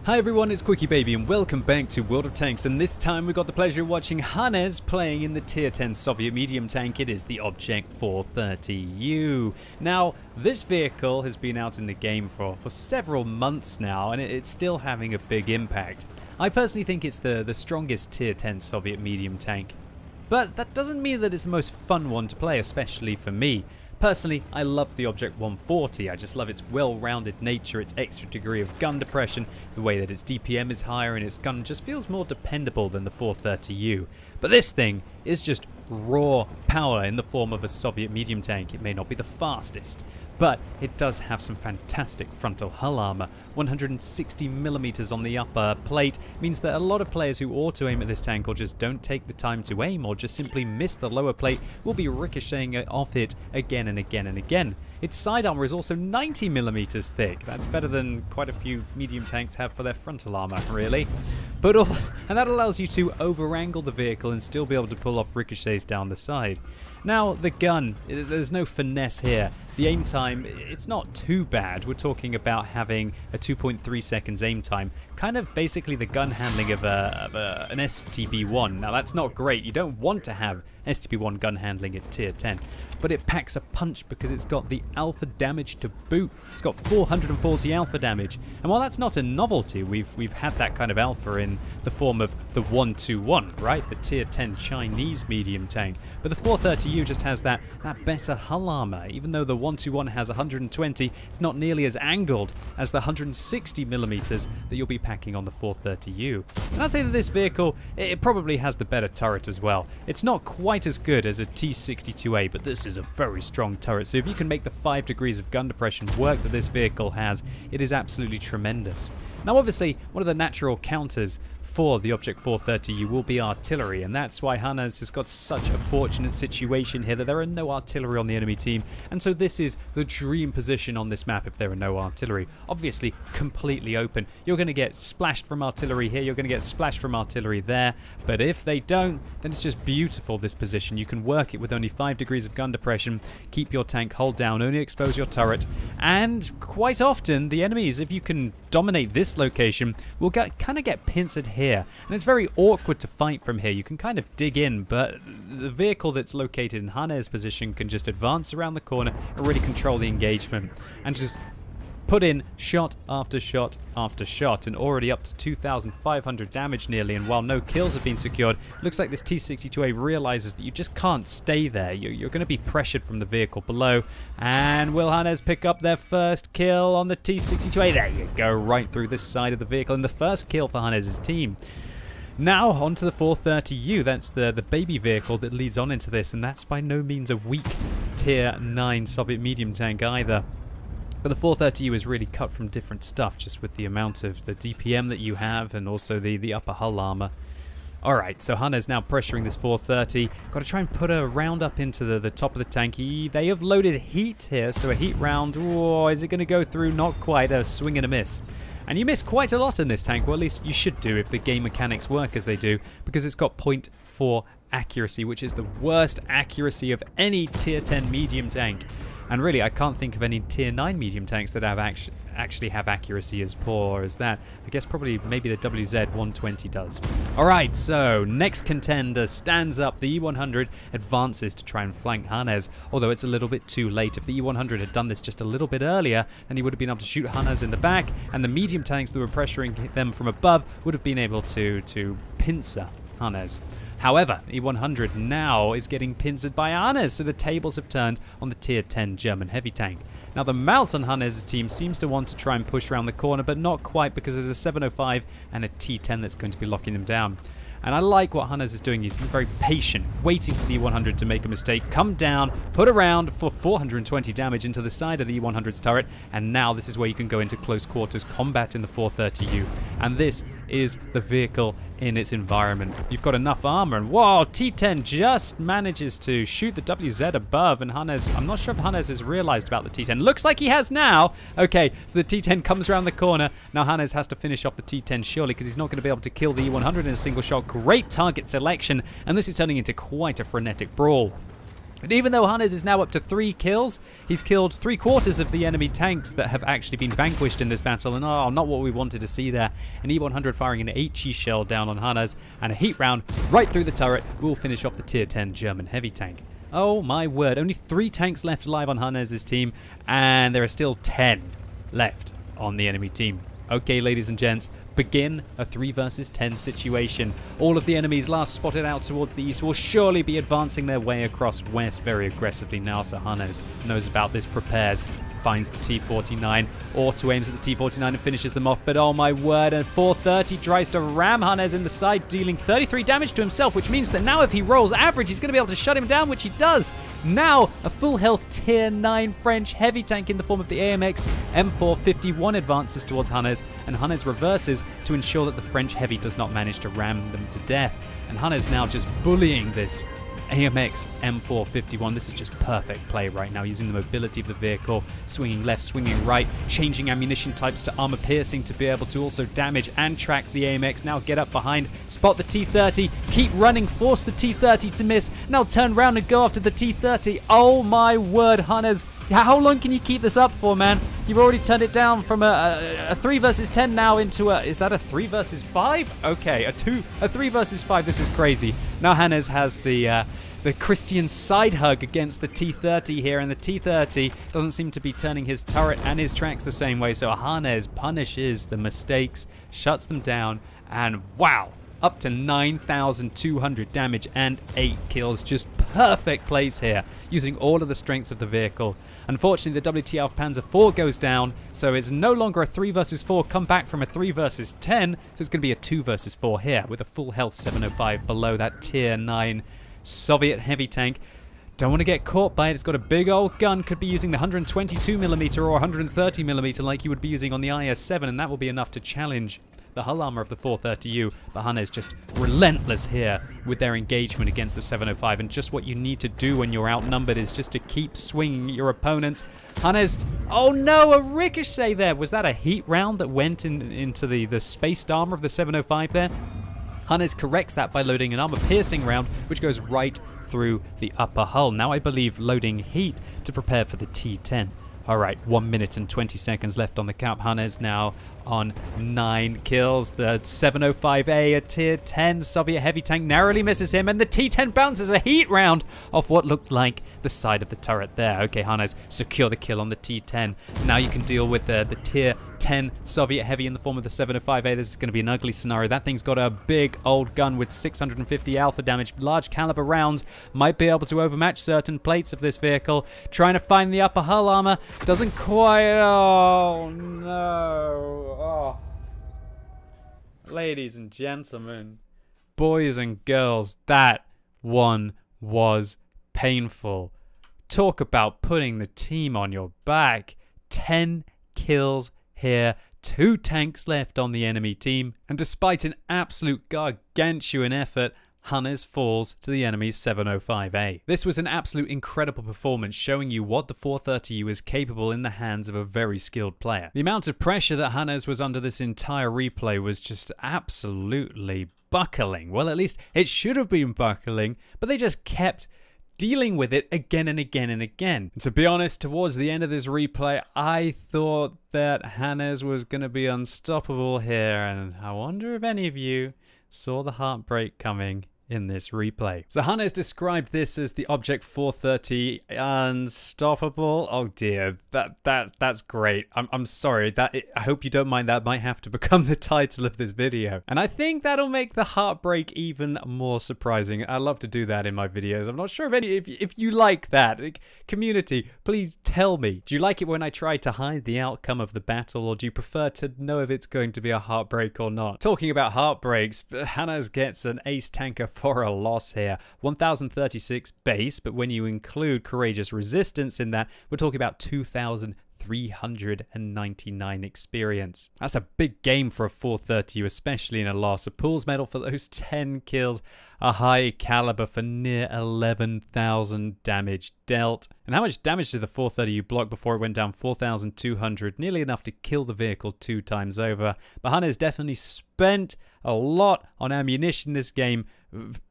Hi everyone, it's Quickie Baby and welcome back to World of Tanks, and this time we got the pleasure of watching Hannes playing in the Tier 10 Soviet medium tank. It is the Object 430U. Now, this vehicle has been out in the game for several months now, and it's still having a big impact. I personally think it's the strongest Tier 10 Soviet medium tank. But that doesn't mean that it's the most fun one to play, especially for me. Personally, I love the Object 140. I just love its well-rounded nature, its extra degree of gun depression, the way that its DPM is higher and its gun just feels more dependable than the 430U. But this thing is just raw power in the form of a Soviet medium tank. It may not be the fastest, but it does have some fantastic frontal hull armor. 160mm on the upper plate means that a lot of players who auto-aim at this tank or just don't take the time to aim or just simply miss the lower plate will be ricocheting off it again and again and again. Its side armor is also 90mm thick. That's better than quite a few medium tanks have for their frontal armor, really. And that allows you to over-angle the vehicle and still be able to pull off ricochets down the side. Now, the gun, there's no finesse here. The aim time, it's not too bad. We're talking about having a 2.3 seconds aim time, kind of basically the gun handling of an STB-1. Now, that's not great. You don't want to have STB-1 gun handling at Tier 10, but it packs a punch because it's got the alpha damage to boot. It's got 440 alpha damage, and while that's not a novelty, we've had that kind of alpha in the form of the 121, right? The Tier 10 Chinese medium tank. But the 430U just has that better hull armor. Even though the 121 has 120, it's not nearly as angled as the 160mm that you'll be packing on the 430U. And I'd say that this vehicle, it probably has the better turret as well. It's not quite as good as a T62A, but this is a very strong turret. So if you can make the 5 degrees of gun depression work that this vehicle has, it is absolutely tremendous. Now obviously, one of the natural counters for the Object 430U will be artillery, and that's why Hannes has got such a fortunate situation here that there are no artillery on the enemy team, and so this is the dream position on this map if there are no artillery. Obviously completely open. You're going to get splashed from artillery here, you're going to get splashed from artillery there, but if they don't, then it's just beautiful, this position. You can work it with only 5 degrees of gun depression, keep your tank hull down, only expose your turret, and quite often the enemies, if you can dominate this location, will kind of get pincered here. And it's very awkward to fight from here. You can kind of dig in, but the vehicle that's located in Hannes' position can just advance around the corner and really control the engagement and just put in shot after shot after shot, and already up to 2,500 damage nearly. And while no kills have been secured, it looks like this T62A realizes that you just can't stay there. You're going to be pressured from the vehicle below. And will Hannes pick up their first kill on the T62A? There you go, right through this side of the vehicle, and the first kill for Hannes' team. Now onto the 430U. That's the baby vehicle that leads on into this, and that's by no means a weak Tier 9 Soviet medium tank either. But the 430U is really cut from different stuff, just with the amount of the DPM that you have and also the upper hull armor. Alright, so Hannes now pressuring this 430. Got to try and put a round up into the top of the tank. They have loaded heat here, so a heat round. Oh, is it going to go through? Not quite. A swing and a miss. And you miss quite a lot in this tank, or at least you should do if the game mechanics work as they do, because it's got 0.4 accuracy, which is the worst accuracy of any Tier 10 medium tank. And really, I can't think of any Tier 9 medium tanks that have actually have accuracy as poor as that. I guess probably maybe the WZ-120 does. Alright, so next contender stands up. The E-100 advances to try and flank Hannes, although it's a little bit too late. If the E-100 had done this just a little bit earlier, then he would have been able to shoot Hannes in the back, and the medium tanks that were pressuring them from above would have been able to pincer Hannes. However, E-100 now is getting pincered by Hannes, so the tables have turned on the Tier 10 German heavy tank. Now the mouse on Hannes' team seems to want to try and push around the corner, but not quite, because there's a 705 and a T10 that's going to be locking them down. And I like what Hannes is doing. He's been very patient, waiting for the E-100 to make a mistake, come down, put around for 420 damage into the side of the E-100's turret, and now this is where you can go into close quarters combat in the 430U. And this is the vehicle in its environment. You've got enough armor, and whoa, T10 just manages to shoot the WZ above, and Hannes, I'm not sure if Hannes has realized about the T10. Looks like he has now. Okay, so the T10 comes around the corner. Now Hannes has to finish off the T10 surely, because he's not going to be able to kill the E-100 in a single shot. Great target selection, and this is turning into quite a frenetic brawl. And even though Hannes is now up to 3 kills, he's killed 3/4 of the enemy tanks that have actually been vanquished in this battle. And not what we wanted to see there. An E-100 firing an HE shell down on Hannes, and a heat round right through the turret will finish off the tier 10 German heavy tank. Oh my word, only 3 tanks left alive on Hannes' team, and there are still 10 left on the enemy team. Okay, ladies and gents, begin a 3 versus 10 situation. All of the enemies last spotted out towards the east will surely be advancing their way across west very aggressively now, so Hannes knows about this, prepares, finds the T-49, auto-aims at the T-49 and finishes them off, but oh my word, and 430 tries to ram Hannes in the side, dealing 33 damage to himself, which means that now if he rolls average, he's going to be able to shut him down, which he does. Now, a full health tier 9 French heavy tank in the form of the AMX M451 advances towards Hannes, and Hannes reverses to ensure that the French heavy does not manage to ram them to death. And Hannes now just bullying this AMX M451. This is just perfect play right now, using the mobility of the vehicle, swinging left, swinging right, changing ammunition types to armor piercing to be able to also damage and track the AMX. Now get up behind, spot the T-30, keep running, force the T-30 to miss, now turn around and go after the T-30. Oh my word, Hannes, how long can you keep this up for, man? You've already turned it down from a 3 versus 10 now into is that a 3 versus 5? Okay, a 3 versus 5. This is crazy. Now Hannes has the Christian side hug against the T-30 here, and the T-30 doesn't seem to be turning his turret and his tracks the same way, so Hannes punishes the mistakes, shuts them down, and wow, up to 9,200 damage and 8 kills. Just perfect plays here, using all of the strengths of the vehicle. Unfortunately, the WTF Panzer IV goes down, so it's no longer a 3 versus 4, come back from a 3 versus 10, so it's going to be a 2 versus 4 here, with a full health 705 below that tier 9 Soviet heavy tank. Don't want to get caught by it. It's got a big old gun, could be using the 122mm or 130mm like you would be using on the IS-7, and that will be enough to challenge the hull armor of the 430U. But Hannes just relentless here with their engagement against the 705, and just what you need to do when you're outnumbered is just to keep swinging your opponents. Hannes, oh no, a ricochet there. Was that a heat round that went into the spaced armor of the 705 there? Hannes corrects that by loading an armor-piercing round, which goes right through the upper hull. Now I believe loading heat to prepare for the T-10. All right, 1 minute and 20 seconds left on the cap. Hannes now on 9 kills. The 705A, a tier 10 Soviet heavy tank, narrowly misses him, and the T-10 bounces a heat round off what looked like the side of the turret there. Okay, Hannes, secure the kill on the T-10. Now you can deal with the tier 10 Soviet heavy in the form of the 705A. This is going to be an ugly scenario. That thing's got a big old gun with 650 alpha damage. Large caliber rounds might be able to overmatch certain plates of this vehicle. Trying to find the upper hull armor. Doesn't quite... Oh, no. Oh. Ladies and gentlemen, boys and girls, that one was painful. Talk about putting the team on your back. 10 kills here, 2 tanks left on the enemy team, and despite an absolute gargantuan effort, Hannes falls to the enemy's 705A. This was an absolute incredible performance, showing you what the 430U is capable in the hands of a very skilled player. The amount of pressure that Hannes was under this entire replay was just absolutely buckling. Well, at least it should have been buckling, but they just kept dealing with it again and again and again. And to be honest, towards the end of this replay, I thought that Hannes was going to be unstoppable here, and I wonder if any of you saw the heartbreak coming in this replay. So Hannes described this as the Object 430 unstoppable. Oh dear, that's great. I'm sorry. I hope you don't mind. That might have to become the title of this video, and I think that'll make the heartbreak even more surprising. I love to do that in my videos. I'm not sure if you like that. Community, please tell me. Do you like it when I try to hide the outcome of the battle, or do you prefer to know if it's going to be a heartbreak or not? Talking about heartbreaks, Hannes gets an ace tanker for a loss here. 1036 base, but when you include courageous resistance in that, we're talking about 2,399 experience. That's a big game for a 430U, especially in a loss. A Pools medal for those 10 kills, a high caliber for near 11,000 damage dealt. And how much damage did the 430U block before it went down? 4,200, nearly enough to kill the vehicle 2 times over. But Hannes definitely spent a lot on ammunition this game,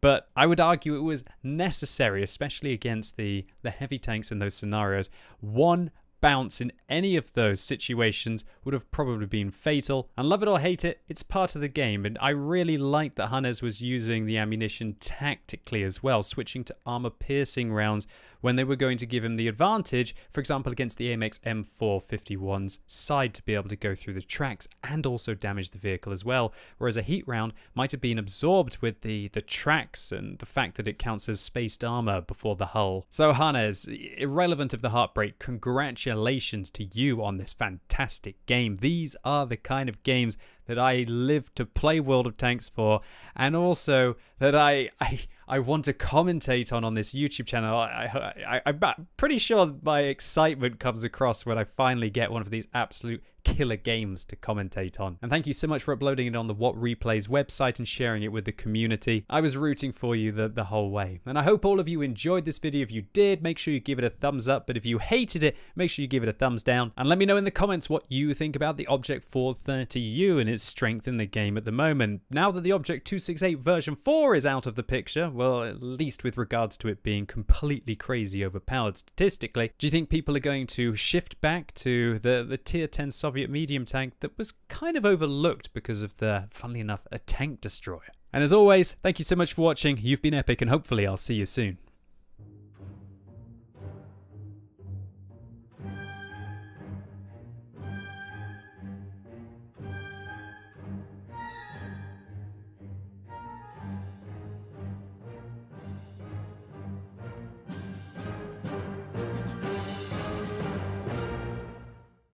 but I would argue it was necessary, especially against the heavy tanks in those scenarios. One bounce in any of those situations would have probably been fatal. And love it or hate it, it's part of the game. And I really liked that Hannes was using the ammunition tactically as well, switching to armor-piercing rounds when they were going to give him the advantage, for example, against the AMX M451's side, to be able to go through the tracks and also damage the vehicle as well. Whereas a heat round might have been absorbed with the tracks and the fact that it counts as spaced armor before the hull. So Hannes, irrelevant of the heartbreak, congratulations to you on this fantastic game. These are the kind of games that I live to play World of Tanks for, and also that I want to commentate on this YouTube channel. I'm pretty sure my excitement comes across when I finally get one of these absolute killer games to commentate on. And thank you so much for uploading it on the What Replays website and sharing it with the community. I was rooting for you the whole way. And I hope all of you enjoyed this video. If you did, make sure you give it a thumbs up. But if you hated it, make sure you give it a thumbs down. And let me know in the comments what you think about the Object 430U and its strength in the game at the moment. Now that the Object 268 version 4 is out of the picture, well, at least with regards to it being completely crazy overpowered statistically, do you think people are going to shift back to the tier 10 Soviet medium tank that was kind of overlooked because of funnily enough, a tank destroyer? And as always, thank you so much for watching. You've been epic, and hopefully I'll see you soon.